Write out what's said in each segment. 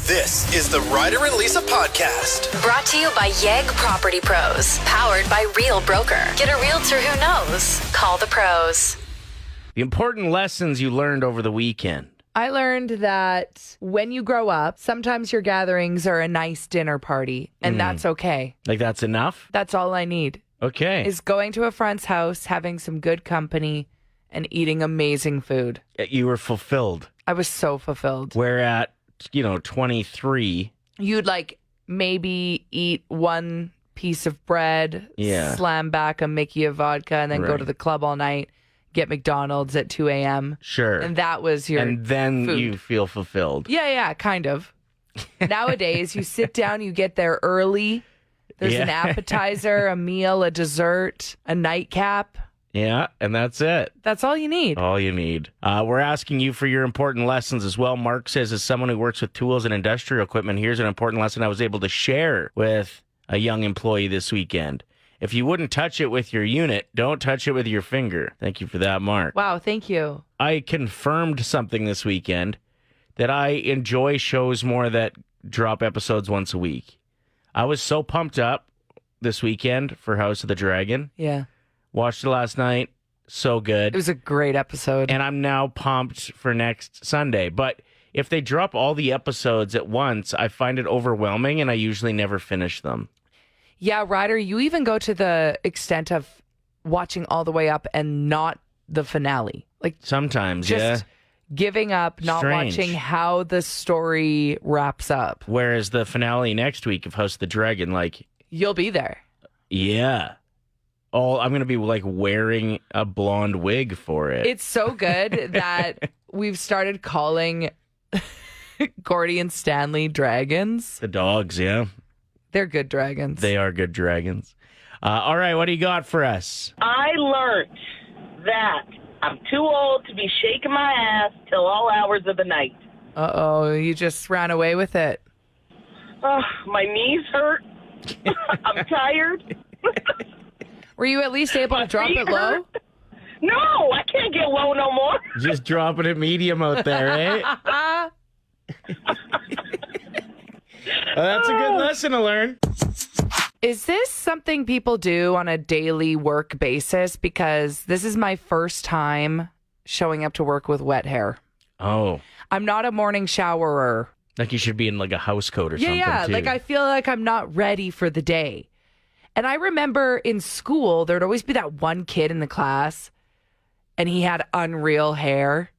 This is the Ryder and Lisa podcast. Brought to you by Yegg Property Pros. Powered by Real Broker. Get a realtor who knows. Call the pros. The important lessons you learned over the weekend. I learned that when you grow up, sometimes your gatherings are a nice dinner party, and that's okay. Like, that's enough? That's all I need, Okay. is going to a friend's house, having some good company, and eating amazing food. You were fulfilled. I was so fulfilled. Where at, 23. You'd like maybe eat one piece of bread, Yeah. slam back a Mickey of vodka, and then go Right. to the club all night, get McDonald's at 2 a.m. Sure. And that was your And then food. you feel fulfilled. Yeah, kind of. Nowadays, you sit down, you get there early. There's an Yeah. appetizer, a meal, a dessert, a nightcap. Yeah, and that's it. That's all you need. All you need. We're asking you for your important lessons as well. Mark says, as someone who works with tools and industrial equipment, here's an important lesson I was able to share with a young employee this weekend. If you wouldn't touch it with your unit, don't touch it with your finger. Thank you for that, Mark. Wow, thank you. I confirmed something this weekend, that I enjoy shows more that drop episodes once a week. I was so pumped up this weekend for House of the Dragon. Yeah. Watched it last night. So good. It was a great episode. And I'm now pumped for next Sunday. But if they drop all the episodes at once, I find it overwhelming and I usually never finish them. Yeah, Ryder, you even go to the extent of watching all the way up and not the finale. Like Sometimes, just giving up, not Strange. watching how the story wraps up. Whereas the finale next week of House of the Dragon, You'll be there. yeah. I'm going to be wearing a blonde wig for it. It's so good that we've started calling Gordy and Stanley dragons. The dogs, yeah. They're good dragons. They are good dragons. All right, what do you got for us? I learned that I'm too old to be shaking my ass till all hours of the night. Uh-oh, you just ran away with it. Oh, my knees hurt. I'm tired. Were you at least able to drop feet it low? hurt. No, I can't get low no more. Just dropping it medium out there, eh? Well, that's a good lesson to learn. Is this something people do on a daily work basis? Because this is my first time showing up to work with wet hair. Oh, I'm not a morning showerer. like you should be in a house coat or something, Yeah, too. like I feel like I'm not ready for the day. And I remember in school, there'd always be that one kid in the class and he had unreal hair,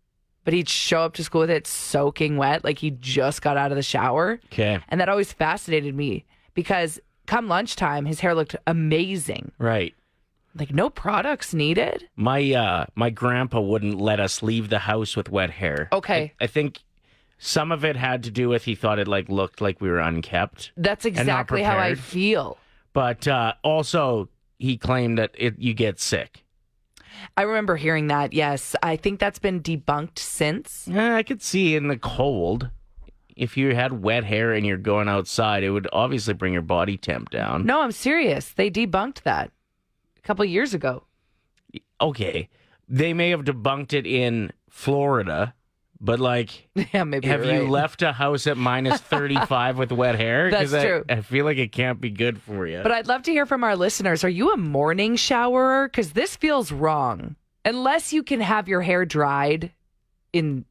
but he'd show up to school with it soaking wet, like he just got out of the shower. Okay, And that always fascinated me because come lunchtime, his hair looked amazing. right. Like no products needed. My grandpa wouldn't let us leave the house with wet hair. Okay. I think some of it had to do with he thought it looked like we were unkept. That's not exactly how I prepared. feel. But also, he claimed that you get sick. I remember hearing that. Yes. I think that's been debunked since. I could see in the cold, if you had wet hair and you're going outside, it would obviously bring your body temp down. No, I'm serious. They debunked that a couple years ago. Okay. They may have debunked it in Florida, but Yeah, maybe have you're you right. left a house at minus 35 with wet hair? 'Cause That's true. I feel like it can't be good for you. But I'd love to hear from our listeners. Are you a morning showerer? Because this feels wrong. Unless you can have your hair dried in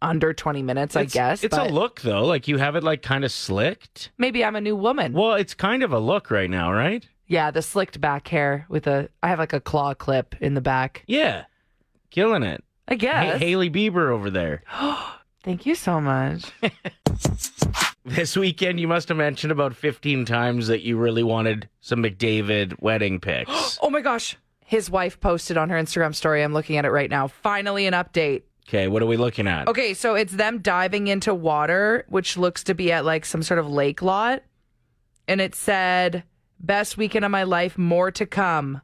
under 20 minutes, I guess. It's but a look, though. Like, you have it, kind of slicked. Maybe I'm a new woman. Well, it's kind of a look right now, right? Yeah, the slicked back hair with I have a claw clip in the back. Yeah. Killing it. I guess. Haley Bieber over there. Thank you so much. This weekend, you must have mentioned about 15 times that you really wanted some McDavid wedding pics. Oh my gosh. His wife posted on her Instagram story. I'm looking at it right now. Finally, an update. Okay, what are we looking at? Okay, so it's them diving into water, which looks to be at some sort of lake lot. And it said, best weekend of my life, more to come.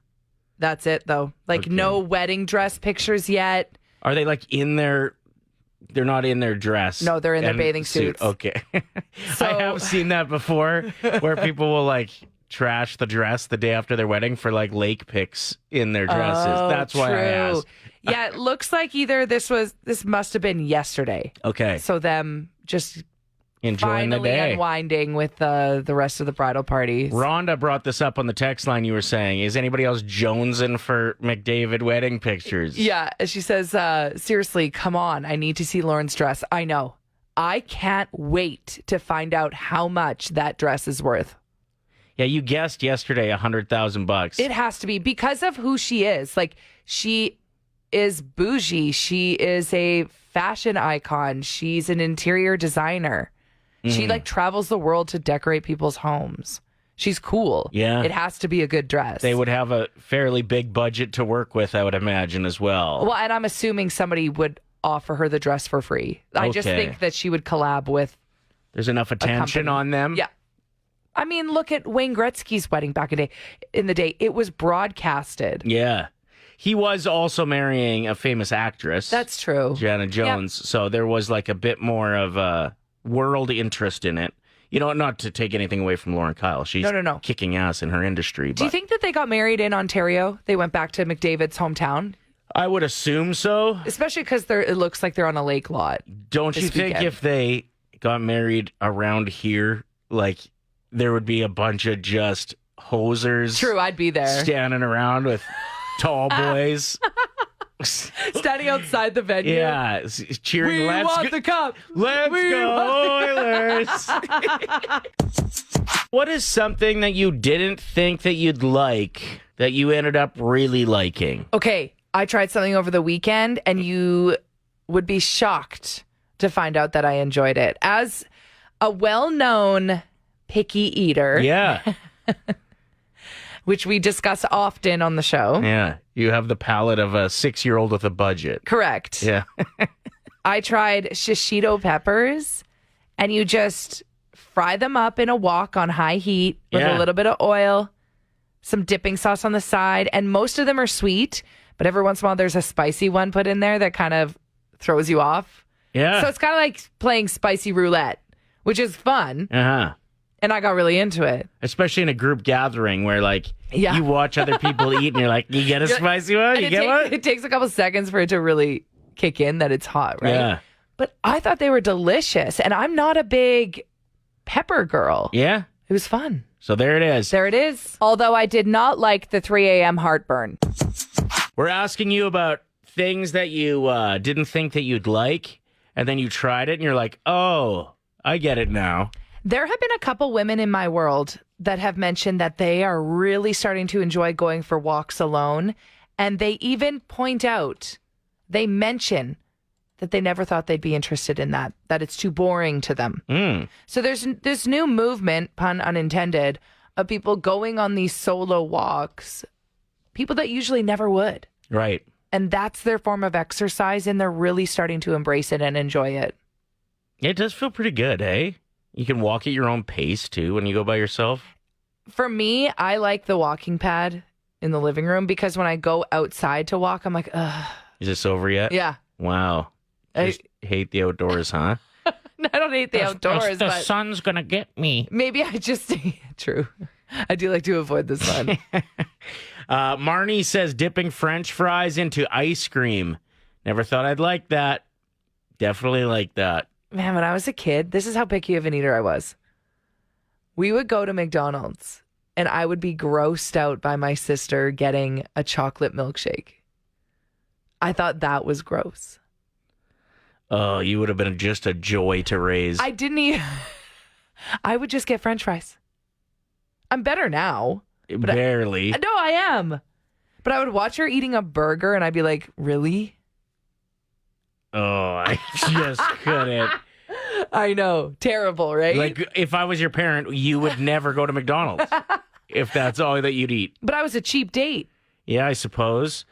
That's it, though. Okay. No wedding dress pictures yet. Are they in their... They're not in their dress. No, they're in their and bathing suits. Okay. So- I have seen that before where people will trash the dress the day after their wedding for lake pics in their dresses. Oh, That's why I true. asked. Yeah, it looks like either this must have been yesterday. Okay. So them just enjoying Finally the day. unwinding with the rest of the bridal parties. Rhonda brought this up on the text line. You were saying, is anybody else jonesing for McDavid wedding pictures? Yeah, she says, seriously, come on. I need to see Lauren's dress. I know. I can't wait to find out how much that dress is worth. Yeah, you guessed yesterday $100,000. It has to be because of who she is. Like, she is bougie. She is a fashion icon. She's an interior designer. She like travels the world to decorate people's homes. She's cool. Yeah. It has to be a good dress. They would have a fairly big budget to work with, I would imagine, as well. Well, and I'm assuming somebody would offer her the dress for free. I just Okay. think that she would collab with. There's enough attention company. on them. Yeah. I mean, look at Wayne Gretzky's wedding back in the day. It was broadcasted. Yeah. He was also marrying a famous actress. That's true. Jana Jones. So there was like a bit more of a world interest in it. You know, not to take anything away from Lauren Kyle. She's No. kicking ass in her industry. Do you But think that they got married in Ontario? They went back to McDavid's hometown? I would assume so. Especially because it looks like they're on a lake lot. Don't you this think weekend. if they got married around here, like there would be a bunch of just hosers True, I'd be there. standing around with tall boys? Standing outside the venue. Yeah, cheering. We Let's want go, the cup. let's We go Oilers! What is something that you didn't think that you'd like that you ended up really liking? Okay, I tried something over the weekend and you would be shocked to find out that I enjoyed it. As a well-known picky eater, Yeah, which we discuss often on the show. yeah. You have the palate of a 6-year-old with a budget. Correct. Yeah. I tried shishito peppers and you just fry them up in a wok on high heat with Yeah. a little bit of oil, some dipping sauce on the side, and most of them are sweet, but every once in a while there's a spicy one put in there that kind of throws you off. Yeah. So it's kind of like playing spicy roulette, which is fun, Uh-huh. and I got really into it. Especially in a group gathering where, like, Yeah. you watch other people eat and you're like, you get a spicy one? And You it, get one? it takes a couple seconds for it to really kick in that it's hot, right? Yeah. But I thought they were delicious, and I'm not a big pepper girl. Yeah. It was fun. So there it is. There it is. Although I did not like the 3 a.m. heartburn. We're asking you about things that you didn't think that you'd like, and then you tried it and you're like, oh, I get it now. There have been a couple women in my world that have mentioned that they are really starting to enjoy going for walks alone. And they even point out, they mention that they never thought they'd be interested in that it's too boring to them. Mm. So there's this new movement, pun unintended, of people going on these solo walks, people that usually never would. Right. And that's their form of exercise, and they're really starting to embrace it and enjoy it. It does feel pretty good, eh? You can walk at your own pace, too, when you go by yourself. For me, I like the walking pad in the living room because when I go outside to walk, I'm like, ugh. Is this over yet? Yeah. Wow. Just hate the outdoors, huh? I don't hate the outdoors, but sun's gonna get me. maybe I just, true. I do like to avoid the sun. Marnie says dipping French fries into ice cream. Never thought I'd like that. Definitely like that. Man, when I was a kid, this is how picky of an eater I was. We would go to McDonald's and I would be grossed out by my sister getting a chocolate milkshake. I thought that was gross. Oh, you would have been just a joy to raise. I didn't even, I would just get French fries. I'm better now. Barely. No, I am. But I would watch her eating a burger and I'd be like, really? Oh, I just couldn't. I know. Terrible, right? Like, if I was your parent, you would never go to McDonald's if that's all that you'd eat. But I was a cheap date. Yeah, I suppose.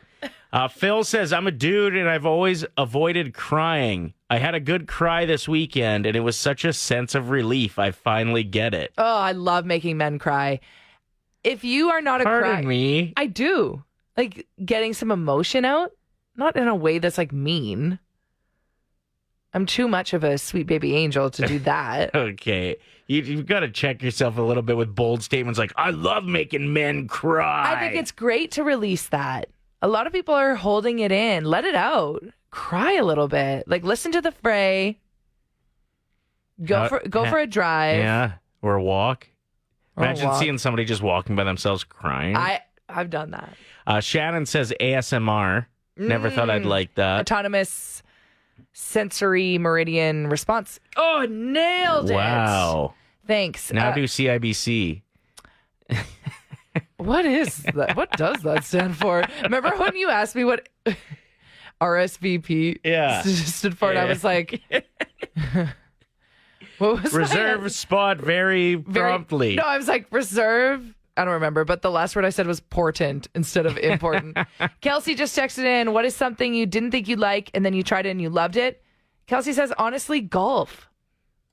Phil says, I'm a dude and I've always avoided crying. I had a good cry this weekend and it was such a sense of relief. I finally get it. Oh, I love making men cry. If you are not a Pardon cry, me. I do. Like getting some emotion out, not in a way that's like mean. I'm too much of a sweet baby angel to do that. Okay. You've got to check yourself a little bit with bold statements like, I love making men cry. I think it's great to release that. A lot of people are holding it in. Let it out. Cry a little bit. Like listen to the Fray. Go for a drive. Yeah, or a walk. Or a Imagine walk. seeing somebody just walking by themselves crying. I've done that. Shannon says ASMR. Never thought I'd like that. Autonomous sensory meridian response. Oh, nailed it. Wow. Thanks. Now do CIBC. What is that? What does that stand for? Remember when you asked me what RSVP stood for? And I was like, what was Reserve spot very promptly. No, I was like, reserve. I don't remember, but the last word I said was portent instead of important. Kelsey just texted in, what is something you didn't think you'd like and then you tried it and you loved it? Kelsey says, honestly, golf.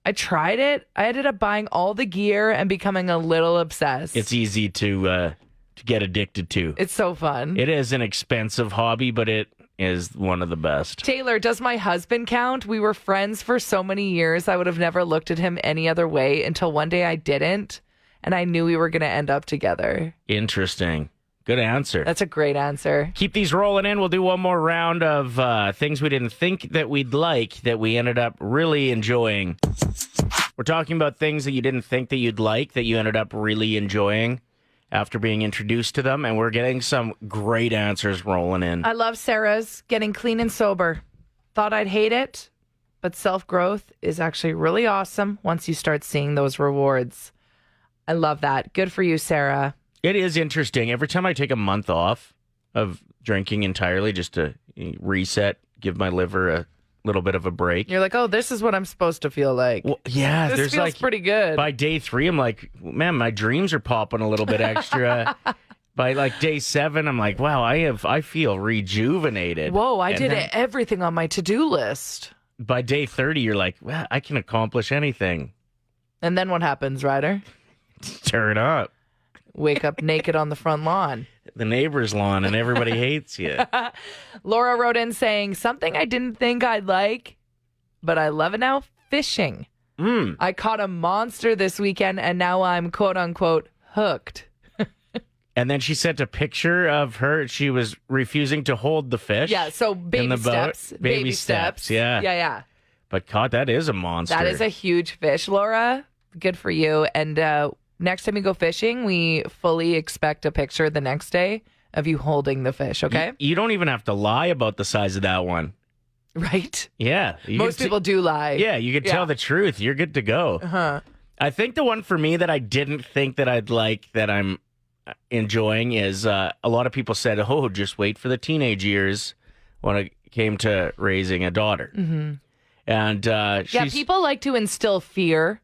I tried it. I ended up buying all the gear and becoming a little obsessed. It's easy to get addicted to. It's so fun. It is an expensive hobby, but it is one of the best. Taylor, does my husband count? We were friends for so many years. I would have never looked at him any other way until one day I didn't. And I knew we were going to end up together. Interesting. Good answer. That's a great answer. Keep these rolling in. We'll do one more round of things we didn't think that we'd like that we ended up really enjoying. We're talking about things that you didn't think that you'd like that you ended up really enjoying after being introduced to them. And we're getting some great answers rolling in. I love Sarah's getting clean and sober. Thought I'd hate it, but self-growth is actually really awesome once you start seeing those rewards. I love that. Good for you, Sarah. It is interesting. Every time I take a month off of drinking entirely just to reset, give my liver a little bit of a break. You're like, oh, this is what I'm supposed to feel like. Well, yeah, this there's feels like pretty good. By day 3, I'm like, man, my dreams are popping a little bit extra. By like day 7, I'm like, wow, I feel rejuvenated. Whoa, I And did then everything on my to-do list. By day 30, you're like, well, I can accomplish anything. And then what happens, Ryder? Turn up. Wake up naked on the front lawn. The neighbor's lawn and everybody hates you. Laura wrote in saying, something I didn't think I'd like, but I love it now, fishing. I caught a monster this weekend and now I'm quote unquote hooked. And then she sent a picture of her. She was refusing to hold the fish. Yeah, so in baby the boat. steps. Baby steps, yeah. Yeah. But God, that is a monster. That is a huge fish, Laura. Good for you. And next time you go fishing, we fully expect a picture the next day of you holding the fish, okay? You don't even have to lie about the size of that one. Right? Yeah. Most people do lie. Yeah, you could tell the truth. You're good to go. Uh-huh. I think the one for me that I didn't think that I'd like that I'm enjoying is a lot of people said, oh, just wait for the teenage years when it came to raising a daughter. Mm-hmm. And People like to instill fear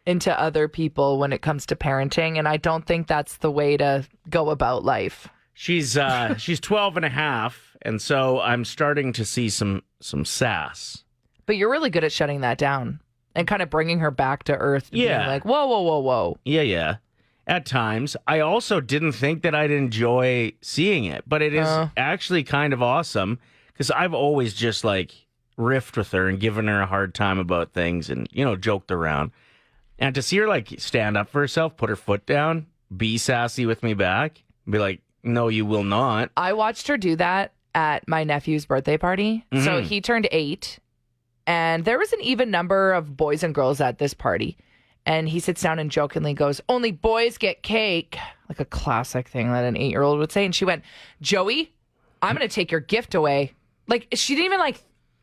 into other people when it comes to parenting, and I don't think that's the way to go about life. She's 12 and a half, and so I'm starting to see some sass. But you're really good at shutting that down and kind of bringing her back to earth. Yeah. Being like, whoa. Yeah. At times. I also didn't think that I'd enjoy seeing it, but it is actually kind of awesome because I've always just like riffed with her and given her a hard time about things and, joked around. And to see her like stand up for herself, put her foot down, be sassy with me back, be like, no, you will not. I watched her do that at my nephew's birthday party. Mm-hmm. So he turned 8, and there was an even number of boys and girls at this party. And he sits down and jokingly goes, only boys get cake. Like a classic thing that an 8-year-old would say. And she went, Joey, I'm going to take your gift away. Like, she didn't even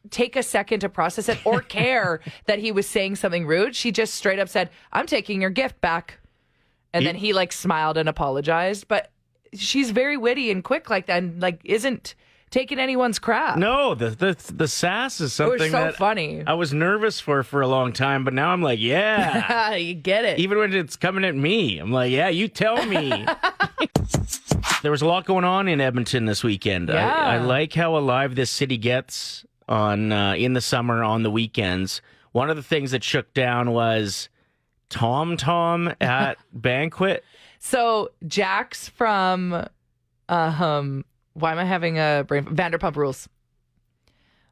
take a second to process it or care that he was saying something rude. She just straight up said, I'm taking your gift back. And then he smiled and apologized. But she's very witty and quick like that and isn't taking anyone's crap. No, the sass is something it was so that funny. I was nervous for a long time, but now I'm like, yeah. You get it. Even when it's coming at me, I'm like, yeah, you tell me. There was a lot going on in Edmonton this weekend. Yeah. I like how alive this city gets on in the summer on the weekends. One of the things that shook down was Tom at Banquet. So Jax from why am I having a brain? Vanderpump Rules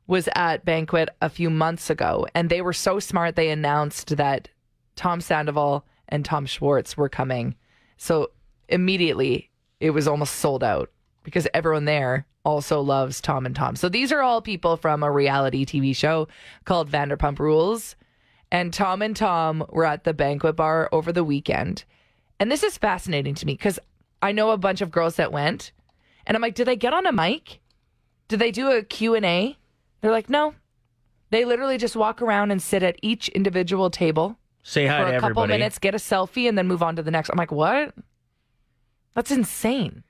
was at Banquet a few months ago, and they were so smart. They announced that Tom Sandoval and Tom Schwartz were coming. So immediately it was almost sold out because everyone there also loves Tom and Tom. So these are all people from a reality TV show called Vanderpump Rules. And Tom were at the banquet bar over the weekend. And this is fascinating to me because I know a bunch of girls that went. And I'm like, did they get on a mic? Did they do a Q&A? They're like, no. They literally just walk around and sit at each individual table. Say hi for to a couple everybody. minutes, get a selfie, and then move on to the next. I'm like, what? That's insane.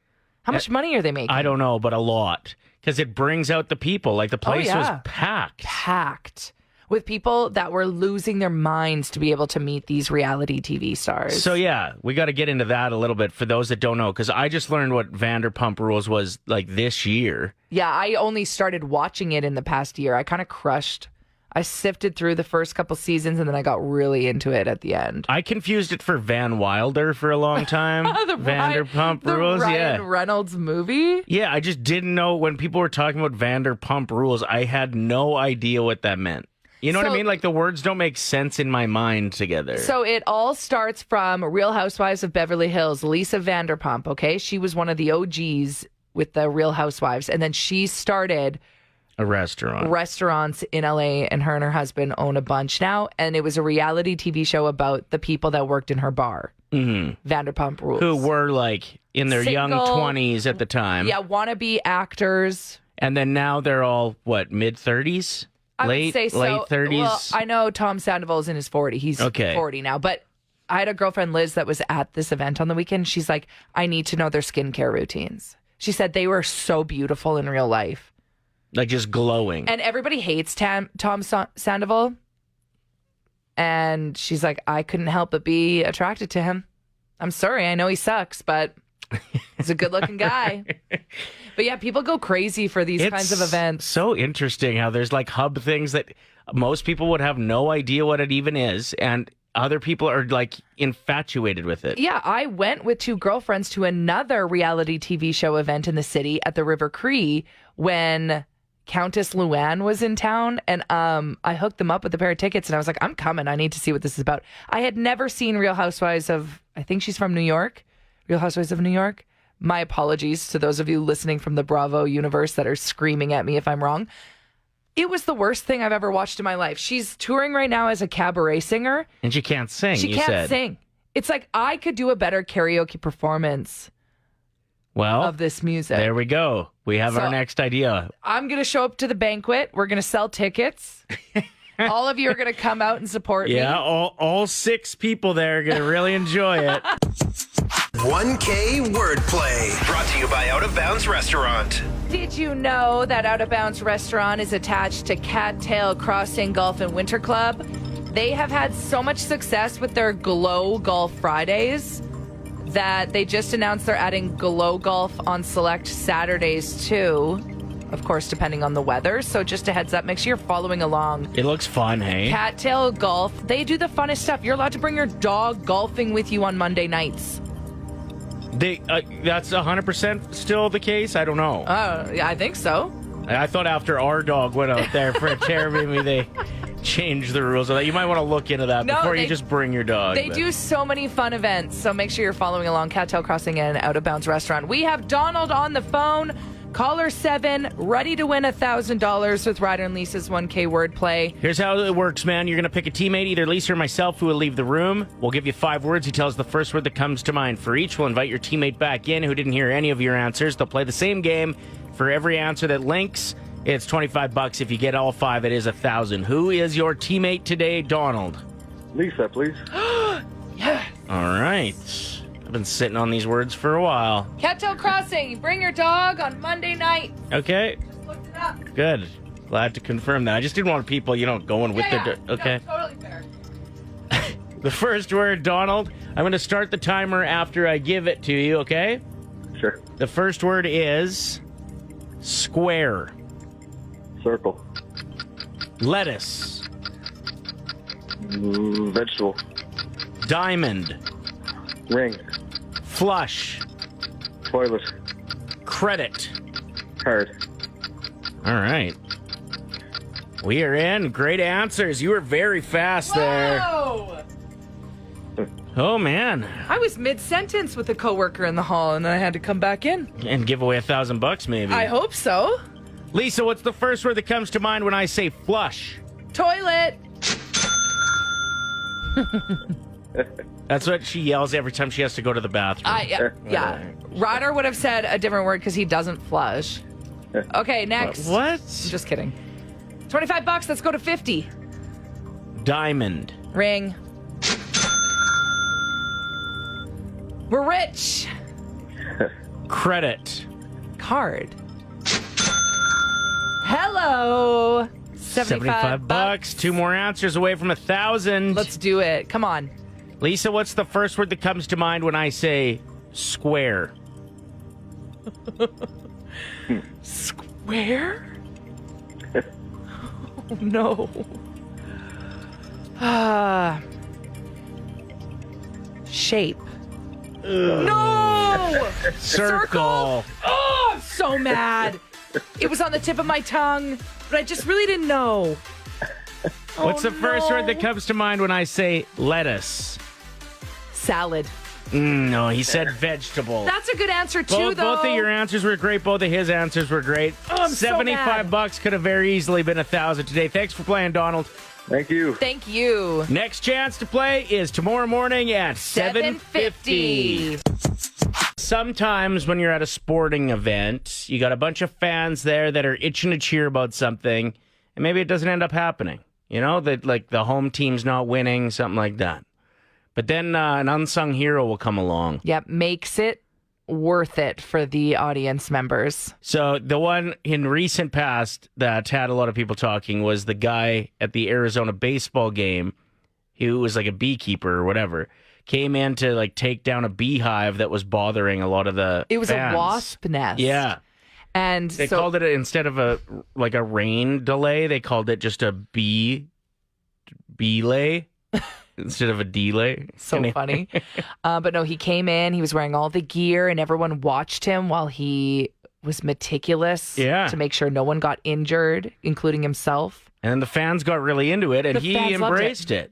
How much money are they making? I don't know, but a lot. Because it brings out the people. Like the place yeah. was packed. Packed with people that were losing their minds to be able to meet these reality TV stars. So yeah, we got to get into that a little bit for those that don't know. Because I just learned what Vanderpump Rules was like this year. Yeah, I only started watching it in the past year. I kind of crushed. I sifted through the first couple seasons and then I got really into it at the end. I confused it for Van Wilder for a long time. Vanderpump Rules, the yeah. Ryan Reynolds movie. Yeah, I just didn't know when people were talking about Vanderpump Rules, I had no idea what that meant. You know what I So- mean? Like the words don't make sense in my mind together. So it all starts from Real Housewives of Beverly Hills, Lisa Vanderpump, okay? She was one of the OGs with the Real Housewives. And then she started a restaurant. restaurants in LA, and her husband own a bunch now. And it was a reality TV show about the people that worked in her bar, Vanderpump Rules. Who were like in their young Single. 20s at the time. Yeah, wannabe actors. And then now they're all, what, mid-30s? I Late would say so. Late 30s? Well, I know Tom Sandoval's in his 40s. He's Okay. 40 now. But I had a girlfriend, Liz, that was at this event on the weekend. She's like, I need to know their skincare routines. She said they were so beautiful in real life. Like just glowing. And everybody hates Tom Sandoval. And she's like, I couldn't help but be attracted to him. I'm sorry. I know he sucks, but he's a good looking guy. But yeah, people go crazy for these kinds of events. So interesting how there's like hub things that most people would have no idea what it even is. And other people are like infatuated with it. Yeah, I went with two girlfriends to another reality TV show event in the city at the River Cree when Countess Luann was in town, and I hooked them up with a pair of tickets, and I was like, I'm coming. I need to see what this is about. I had never seen Real Housewives of, I think she's from New York, Real Housewives of New York. My apologies to those of you listening from the Bravo universe that are screaming at me if I'm wrong. It was the worst thing I've ever watched in my life. She's touring right now as a cabaret singer. And she can't sing, She you can't said. sing. It's like I could do a better karaoke performance Well, of this music. there we go. We have our So- next idea. I'm going to show up to the banquet. We're going to sell tickets. All of you are going to come out and support me. Yeah, all 6 people there are going to really enjoy it. 1K wordplay. Brought to you by Out of Bounds Restaurant. Did you know that Out of Bounds Restaurant is attached to Cattail Crossing Golf and Winter Club? They have had so much success with their Glow Golf Fridays that they just announced they're adding Glow Golf on select Saturdays too. Of course, depending on the weather. So just a heads up, make sure you're following along. It looks fun, hey? Cattail Golf, they do the funnest stuff. You're allowed to bring your dog golfing with you on Monday nights. That's 100% still the case? I don't know. Yeah, I think so. I thought after our dog went out there for a tear, maybe they changed the rules of that. You might want to look into that No, before you they- just bring your dog. They but- do so many fun events, so make sure you're following along. Cattail Crossing and Out of Bounds Restaurant. We have Donald on the phone. Caller 7, ready to win $1,000 with Ryder and Lisa's 1K wordplay. Here's how it works, man. You're going to pick a teammate, either Lisa or myself, who will leave the room. We'll give you 5 words. He tells the first word that comes to mind. For each, we'll invite your teammate back in who didn't hear any of your answers. They'll play the same game. For every answer that links, it's $25. If you get all 5, it is $1,000. Who is your teammate today, Donald? Lisa, please. All right. I've been sitting on these words for a while. Cattail Crossing, bring your dog on Monday night. Okay, Looked it up. good. Glad to confirm that. I just didn't want people, going with the... Okay. No, totally fair. The first word, Donald. I'm going to start the timer after I give it to you, okay? Sure. The first word is square. Circle. Lettuce. Vegetable. Diamond. Ring. Flush. Toilet. Credit. Card. All right. We are in. Great answers. You were very fast there. Whoa! Oh, man. I was mid-sentence with a coworker in the hall, and then I had to come back in. And give away $1,000 maybe. I hope so. Lisa, what's the first word that comes to mind when I say flush? Toilet. That's what she yells every time she has to go to the bathroom. Yeah. Ryder would have said a different word because he doesn't flush. Okay, next. What? I'm just kidding. $25. Let's go to 50. Diamond. Ring. We're rich. Credit. Card. Hello. $75. Two more answers away from 1,000. Let's do it. Come on. Lisa, what's the first word that comes to mind when I say square? Square? Oh, no. Shape. No! Circle. Oh, I'm so mad. It was on the tip of my tongue, but I just really didn't know. What's the first word that comes to mind when I say lettuce? Salad. No, he said vegetable. That's a good answer, too, though. Both of your answers were great. Both of his answers were great. Oh, I'm so mad. $75 could have very easily been 1,000 today. Thanks for playing, Donald. Thank you. Thank you. Next chance to play is tomorrow morning at 7:50. Sometimes when you're at a sporting event, you got a bunch of fans there that are itching to cheer about something, and maybe it doesn't end up happening. You know, that like the home team's not winning, something like that. But then an unsung hero will come along. Yep, makes it worth it for the audience members. So the one in recent past that had a lot of people talking was the guy at the Arizona baseball game who was like a beekeeper or whatever, came in to like take down a beehive that was bothering a lot of the It was fans. a wasp nest. Yeah. And They so called it, instead of a rain delay, they called it just a bee lay instead of a delay. so funny. But no, he came in, he was wearing all the gear, and everyone watched him while he was meticulous to make sure no one got injured, including himself. And then the fans got really into it, and The he fans loved embraced it.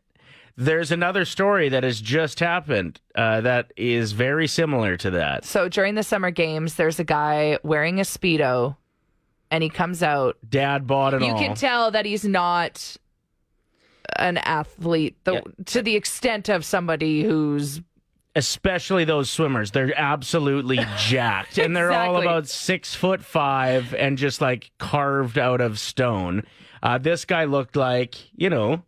There's another story that has just happened that is very similar to that. So during the summer games, there's a guy wearing a Speedo, and he comes out. Dad bought it all. You can tell that he's not an athlete to the extent of somebody who's Especially those swimmers. They're absolutely jacked. And they're all Exactly. about 6'5" and just like carved out of stone. This guy looked like,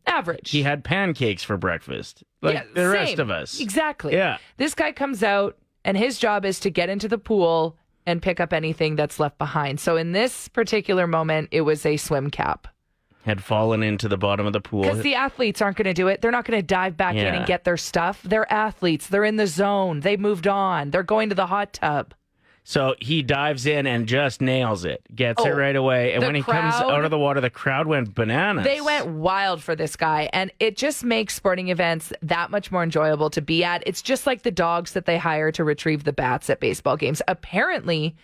average. he had pancakes for breakfast. Like the rest same. of us. Exactly. Yeah. This guy comes out, and his job is to get into the pool and pick up anything that's left behind. So in this particular moment, it was a swim cap. Had fallen into the bottom of the pool. Because the athletes aren't going to do it. They're not going to dive back in Yeah. and get their stuff. They're athletes. They're in the zone. They moved on. They're going to the hot tub. So he dives in and just nails it. Gets it Oh, right away. And the when he comes crowd- out of the water, the crowd went bananas. They went wild for this guy, and it just makes sporting events that much more enjoyable to be at. It's just like the dogs that they hire to retrieve the bats at baseball games. Apparently,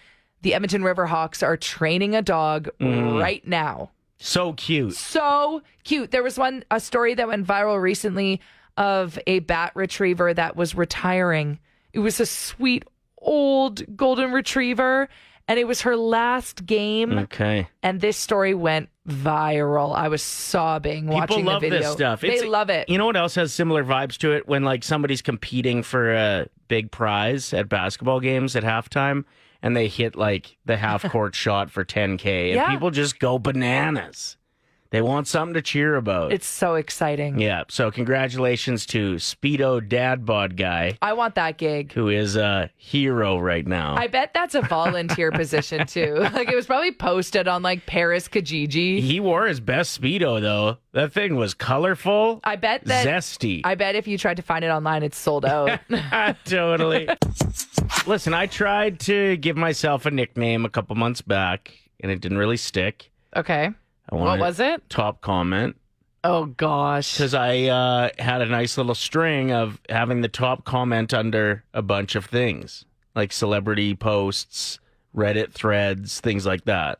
the Edmonton Riverhawks are training a dog right now. So cute. So cute. There was a story that went viral recently of a bat retriever that was retiring. It was a sweet old golden retriever, and it was her last game. Okay. And this story went viral. I was sobbing watching People love the video. this stuff. They love it. You know what else has similar vibes to it? When like somebody's competing for a big prize at basketball games at halftime, and they hit like the half court shot for 10K, and Yeah. people just go bananas. They want something to cheer about. It's so exciting. Yeah. So congratulations to Speedo Dad Bod guy, I want that gig. who is a hero right now. I bet that's a volunteer position too. Like it was probably posted on like Paris Kijiji. He wore his best Speedo though. That thing was colorful. I bet that zesty. I bet if you tried to find it online, it's sold out. Totally. Listen, I tried to give myself a nickname a couple months back, and it didn't really stick. Okay. I What wanted was it? Top comment. Oh gosh. Because I had a nice little string of having the top comment under a bunch of things, like celebrity posts, Reddit threads, things like that.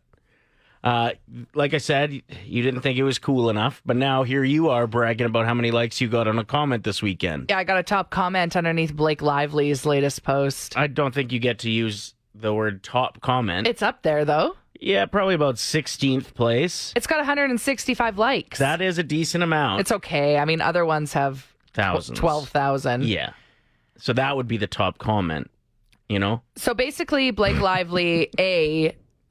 Like I said, you didn't think it was cool enough, but now here you are bragging about how many likes you got on a comment this weekend. Yeah, I got a top comment underneath Blake Lively's latest post. I don't think you get to use the word top comment. It's up there though. Yeah, probably about 16th place. It's got 165 likes. That is a decent amount. It's okay. I mean, other ones have thousands. 12,000. Yeah. So that would be the top comment, you know? So basically, Blake Lively,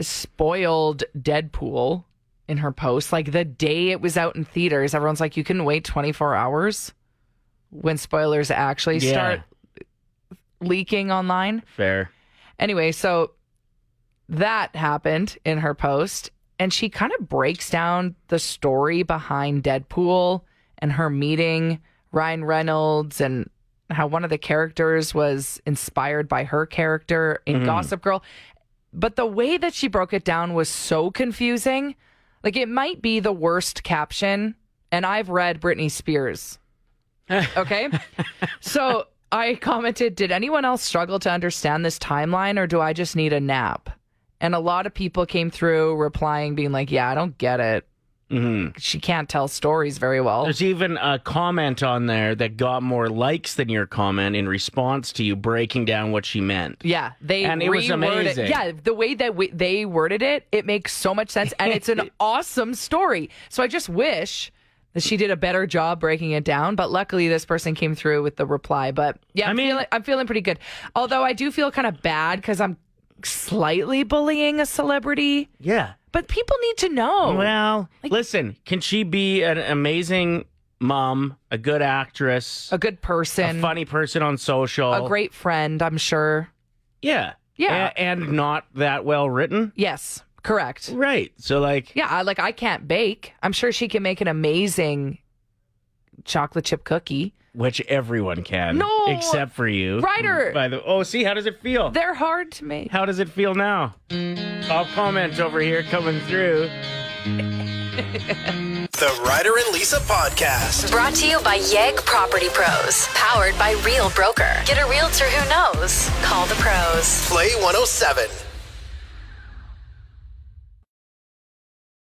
spoiled Deadpool in her post. Like the day it was out in theaters, everyone's like, you can wait 24 hours when spoilers actually start leaking online. Fair. Anyway, so that happened in her post, and she kind of breaks down the story behind Deadpool and her meeting Ryan Reynolds and how one of the characters was inspired by her character in Gossip Girl. But the way that she broke it down was so confusing. Like, it might be the worst caption, and I've read Britney Spears. Okay? So I commented, did anyone else struggle to understand this timeline, or do I just need a nap? And a lot of people came through replying, being like, yeah, I don't get it. She can't tell stories very well. There's even a comment on there that got more likes than your comment in response to you breaking down what she meant. Yeah, And it was amazing. Yeah, the way that they worded it, it makes so much sense, and it's an awesome story. So I just wish that she did a better job breaking it down. But luckily, this person came through with the reply. But yeah, I'm feeling pretty good. Although I do feel kind of bad because I'm slightly bullying a celebrity. Yeah. But people need to know. Well, listen, can she be an amazing mom, a good actress, A good person, a funny person on social? a great friend, I'm sure. Yeah. Yeah. And not that well written? Yes, correct. Right. So, like... Yeah, I can't bake. I'm sure she can make an amazing chocolate chip cookie. Which everyone can. No! Except for you. Ryder! See, how does it feel? They're hard to make. How does it feel now? Top comment over here coming through. The Ryder and Lisa Podcast. Brought to you by Yegg Property Pros. Powered by Real Broker. Get a realtor who knows. Call the pros. Play 107.